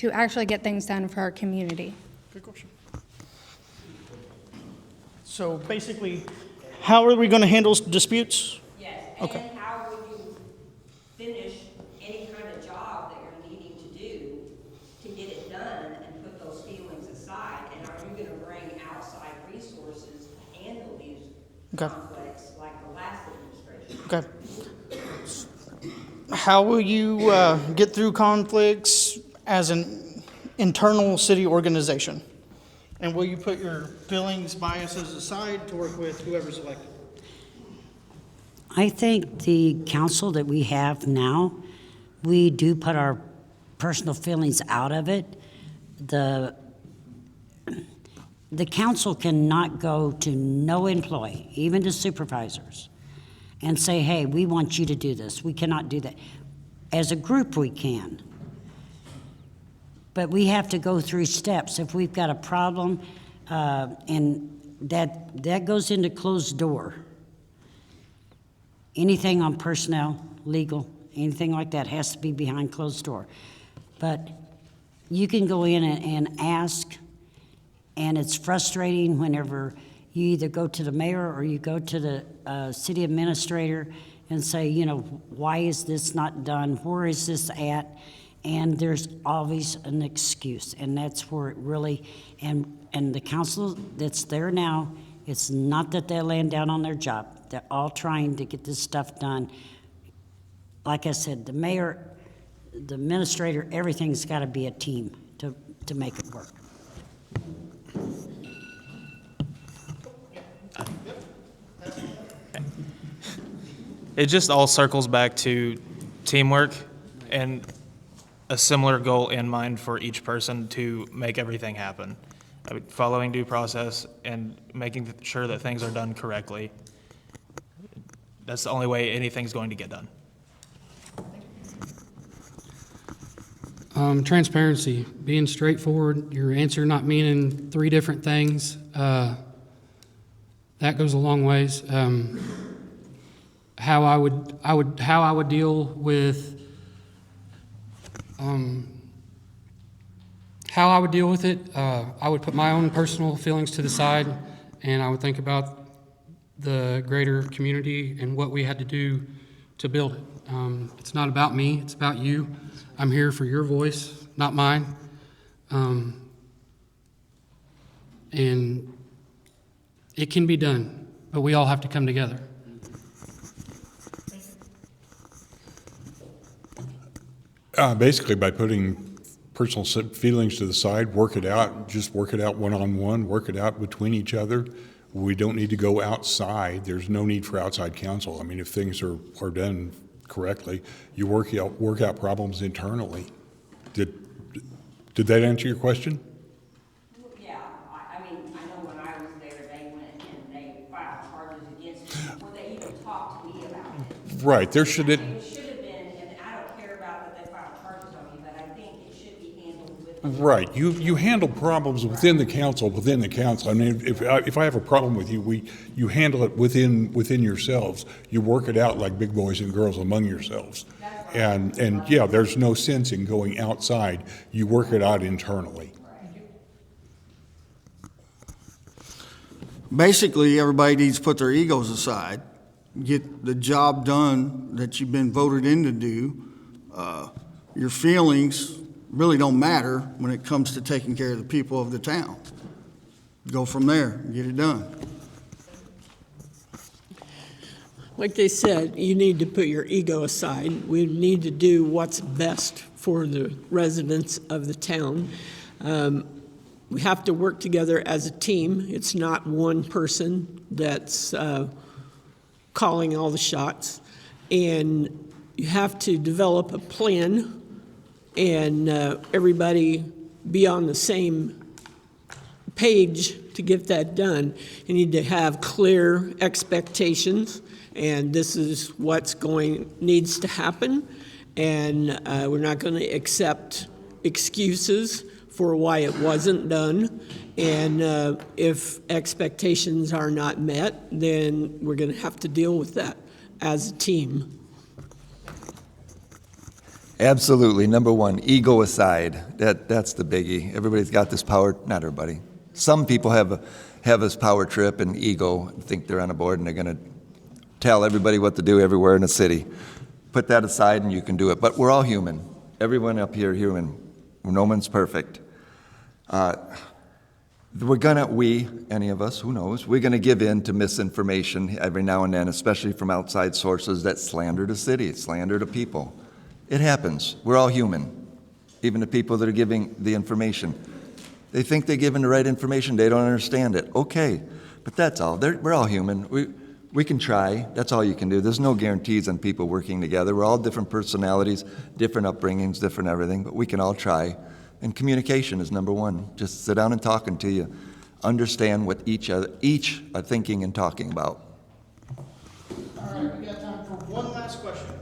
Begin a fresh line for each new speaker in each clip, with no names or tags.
to actually get things done for our community.
Good question. So basically, how are we going to handle disputes?
Yes,
Okay.
and how would you finish any kind of job that you're needing to do to get it done and put those feelings aside? And are you gonna bring outside resources to handle these
Okay.
conflicts like the last administration?
Okay. How will you get through conflicts as an internal city organization? And will you put your feelings, biases aside to work with whoever's elected?
I think the council that we have now, we do put our personal feelings out of it. The council cannot go to no employee, even to supervisors, and say, hey, we want you to do this. We cannot do that. As a group, we can. But we have to go through steps. If we've got a problem, and that goes into closed door. Anything on personnel, legal, anything like that has to be behind closed door. But you can go in and ask, and it's frustrating whenever you either go to the mayor or you go to the city administrator and say, you know, why is this not done? Where is this at? And there's always an excuse, and that's where it really, and the council that's there now, it's not that they're laying down on their job. They're all trying to get this stuff done. Like I said, the mayor, the administrator, everything's got to be a team to make it work.
It just all circles back to teamwork and a similar goal in mind for each person to make everything happen. I mean, following due process and making sure that things are done correctly. That's the only way anything's going to get done.
Transparency, being straightforward, your answer not meaning three different things. That goes a long ways. How I would deal with how I would deal with it. I would put my own personal feelings to the side, and I would think about the greater community and what we had to do to build it. It's not about me, it's about you. I'm here for your voice, not mine. And it can be done, but we all have to come together.
Basically, by putting personal feelings to the side, work it out, just work it out one-on-one, work it out between each other. We don't need to go outside. There's no need for outside counsel. I mean, if things are done correctly, you work out problems internally. Did that answer your question?
Yeah, I mean, I know when I was there, they went and they filed charges against me before they even talked to me about it.
Right. There should.
It should have been, and I don't care about that they filed charges on me, but I think it should be handled with.
Right. You handle problems within the council. I mean, if I have a problem with you, you handle it within yourselves. You work it out like big boys and girls among yourselves. And yeah, there's no sense in going outside. You work it out internally.
Basically, everybody needs to put their egos aside, get the job done that you've been voted in to do. Your feelings really don't matter when it comes to taking care of the people of the town. Go from there, get it done.
Like they said, you need to put your ego aside. We need to do what's best for the residents of the town. We have to work together as a team. It's not one person that's calling all the shots. And you have to develop a plan and everybody be on the same page to get that done. You need to have clear expectations, and this is what's needs to happen, and we're not going to accept excuses for why it wasn't done, and if expectations are not met, then we're going to have to deal with that as a team.
Absolutely. Number one, ego aside. That's the biggie. Everybody's got this power. Not everybody. Some people have this power trip and ego, think they're on a board and they're going to tell everybody what to do everywhere in the city. Put that aside and you can do it. But we're all human. Everyone up here human. No one's perfect. Any of us, who knows, we're going to give in to misinformation every now and then, especially from outside sources that slander the city, slander the people. It happens. We're all human. Even the people that are giving the information. They think they're giving the right information. They don't understand it. Okay, but that's all. We're all human. We can try. That's all you can do. There's no guarantees on people working together. We're all different personalities, different upbringings, different everything, but we can all try. And communication is number one. Just sit down and talk until you understand what each are thinking and talking about.
All right, we got time for one last question.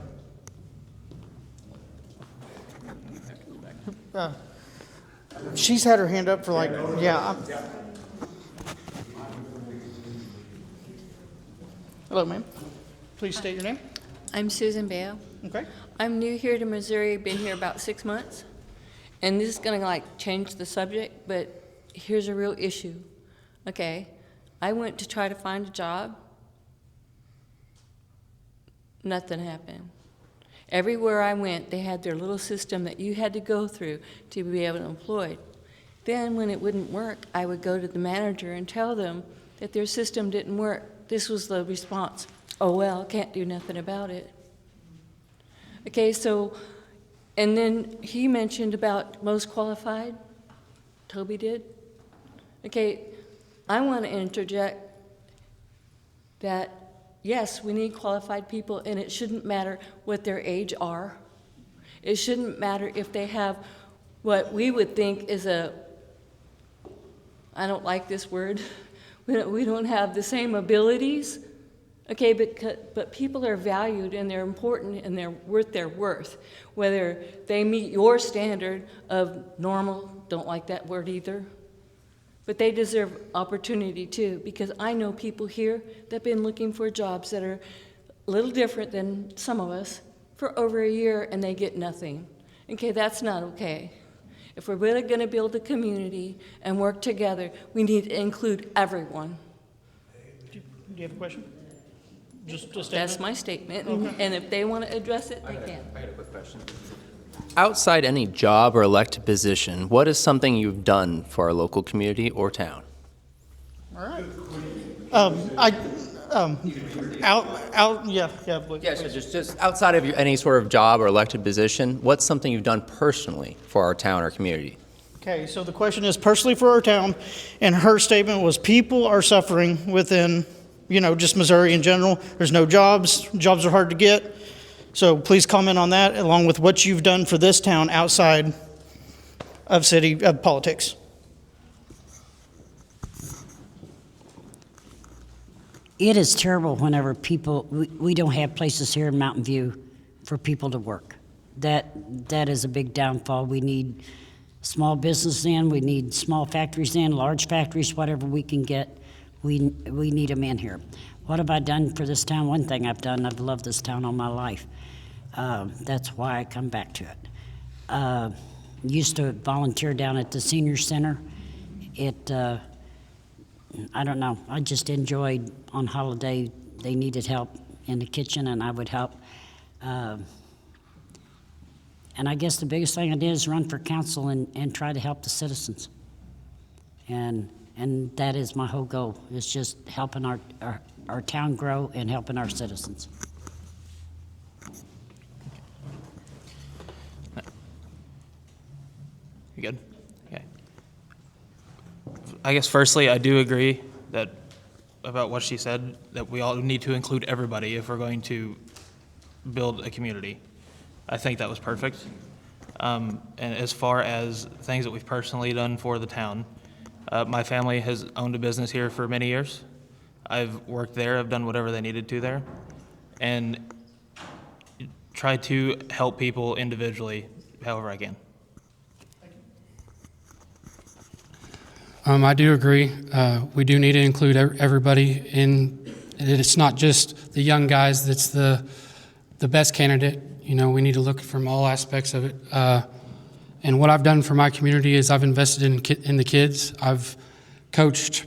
She's had her hand up for Hello, ma'am. Please state your name.
I'm Susan Bale.
Okay.
I'm new here to Missouri, been here about 6 months. And this is gonna change the subject, but here's a real issue. Okay, I went to try to find a job. Nothing happened. Everywhere I went, they had their little system that you had to go through to be able to employ. Then when it wouldn't work, I would go to the manager and tell them that their system didn't work. This was the response. Oh, well, can't do nothing about it. Okay, so, and then he mentioned about most qualified. Toby did. Okay, I want to interject that yes, we need qualified people, and it shouldn't matter what their age are. It shouldn't matter if they have what we would think is I don't like this word, we don't have the same abilities. Okay, but people are valued and they're important and they're worth their worth. Whether they meet your standard of normal, don't like that word either, but they deserve opportunity too, because I know people here that have been looking for jobs that are a little different than some of us for over a year and they get nothing. Okay, that's not okay. If we're really gonna build a community and work together, we need to include everyone.
Do you have a question? Just a statement?
That's my statement, and if they want to address it, they can.
I got a quick question. Outside any job or elected position, what is something you've done for our local community or town?
All right.
Yeah, so just outside of any sort of job or elected position, what's something you've done personally for our town or community?
Okay, so the question is personally for our town, and her statement was people are suffering within, just Missouri in general. There's no jobs. Jobs are hard to get. So please comment on that, along with what you've done for this town outside of city politics.
It is terrible whenever we don't have places here in Mountain View for people to work. That is a big downfall. We need small business in, we need small factories in, large factories, whatever we can get. We need them in here. What have I done for this town? One thing I've done, I've loved this town all my life. That's why I come back to it. Used to volunteer down at the senior center. I don't know, I just enjoyed on holiday, they needed help in the kitchen and I would help. And I guess the biggest thing I did is run for council and try to help the citizens. And that is my whole goal, is just helping our town grow and helping our citizens.
You good? Okay. I guess firstly, I do agree about what she said, that we all need to include everybody if we're going to build a community. I think that was perfect. And as far as things that we've personally done for the town, my family has owned a business here for many years. I've worked there, I've done whatever they needed to there, and try to help people individually however I can.
I do agree. We do need to include everybody in. It's not just the young guys that's the best candidate. You know, we need to look from all aspects of it. And what I've done for my community is I've invested in the kids. I've coached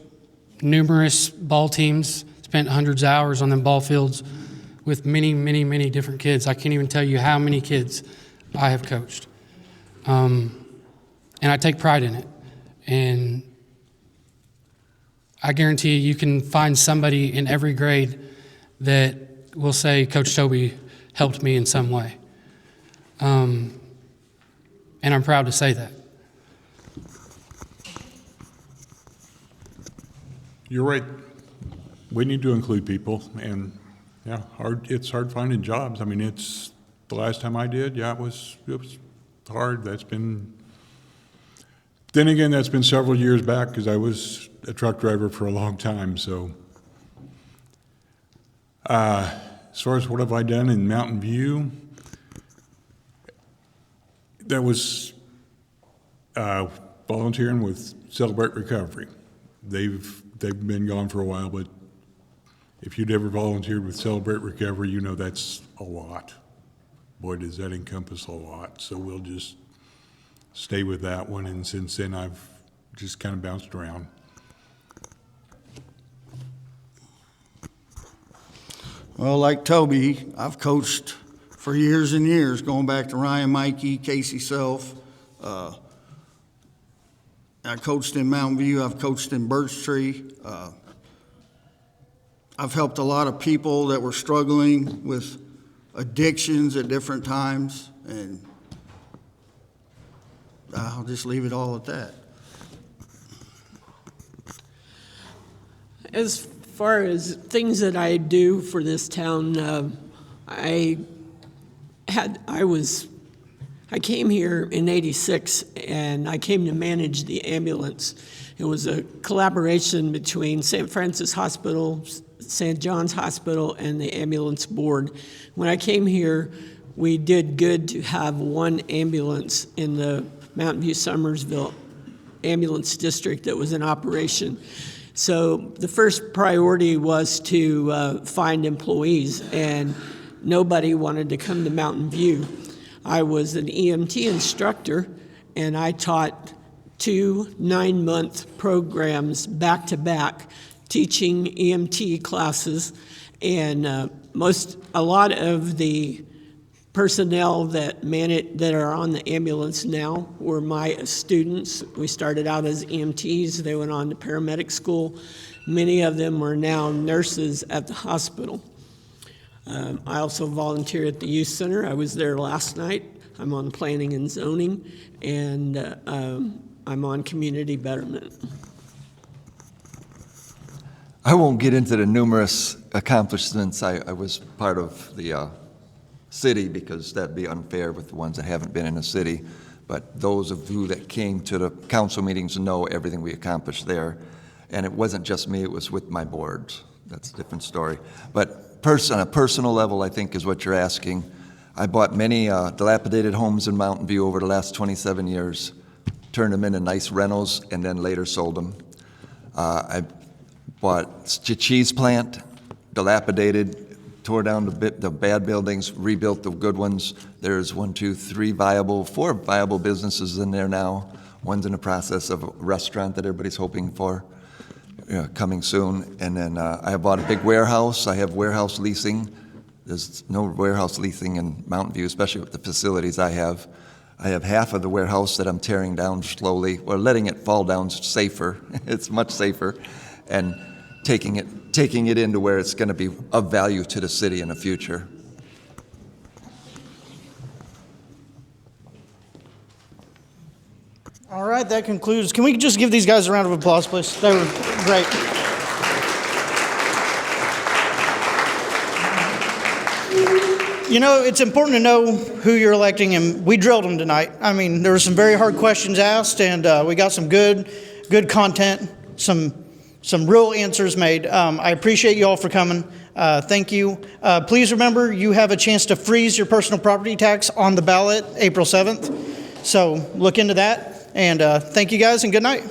numerous ball teams, spent hundreds of hours on them ball fields with many, many, many different kids. I can't even tell you how many kids I have coached. And I take pride in it. And I guarantee you can find somebody in every grade that will say, Coach Toby helped me in some way. And I'm proud to say that.
You're right. We need to include people, and yeah, it's hard finding jobs. I mean, it's the last time I did, yeah, it was hard. That's been, then again, that's been several years back because I was a truck driver for a long time. So as far as what have I done in Mountain View, that was volunteering with Celebrate Recovery. They've been gone for a while, but if you'd ever volunteered with Celebrate Recovery, you know that's a lot. Boy, does that encompass a lot. So we'll just stay with that one, and since then I've just kind of bounced around.
Well, like Toby, I've coached for years and years, going back to Ryan Mikey, Casey Self. I coached in Mountain View. I've coached in Birch Tree. I've helped a lot of people that were struggling with addictions at different times, and I'll just leave it all at that.
As far as things that I do for this town, I came here in '86, and I came to manage the ambulance. It was a collaboration between St. Francis Hospital, St. John's Hospital, and the ambulance board. When I came here, we did good to have one ambulance in the Mountain View Summersville ambulance district that was in operation. So the first priority was to find employees, and nobody wanted to come to Mountain View. I was an EMT instructor, and I taught 2 9-month programs back to back, teaching EMT classes, and a lot of the personnel that are on the ambulance now were my students. We started out as EMTs. They went on to paramedic school. Many of them are now nurses at the hospital. I also volunteer at the youth center. I was there last night. I'm on planning and zoning, and I'm on community betterment.
I won't get into the numerous accomplishments. I was part of the city, because that'd be unfair with the ones that haven't been in the city. But those of you that came to the council meetings know everything we accomplished there. And it wasn't just me, it was with my boards. That's a different story. But on a personal level, I think is what you're asking. I bought many dilapidated homes in Mountain View over the last 27 years, turned them into nice rentals, and then later sold them. I bought a cheese plant, dilapidated, tore down the bad buildings, rebuilt the good ones. There's 4 viable businesses in there now. One's in the process of a restaurant that everybody's hoping for, coming soon. And then I bought a big warehouse. I have warehouse leasing. There's no warehouse leasing in Mountain View, especially with the facilities I have. I have half of the warehouse that I'm tearing down slowly, or letting it fall down safer. It's much safer. And taking it into where it's going to be of value to the city in the future.
All right, that concludes. Can we just give these guys a round of applause, please? They were great. You know, it's important to know who you're electing, and we drilled them tonight. I mean, there were some very hard questions asked, and we got some good content, some real answers made. I appreciate you all for coming. Thank you. Please remember, you have a chance to freeze your personal property tax on the ballot April 7th. So look into that. And thank you guys, and good night.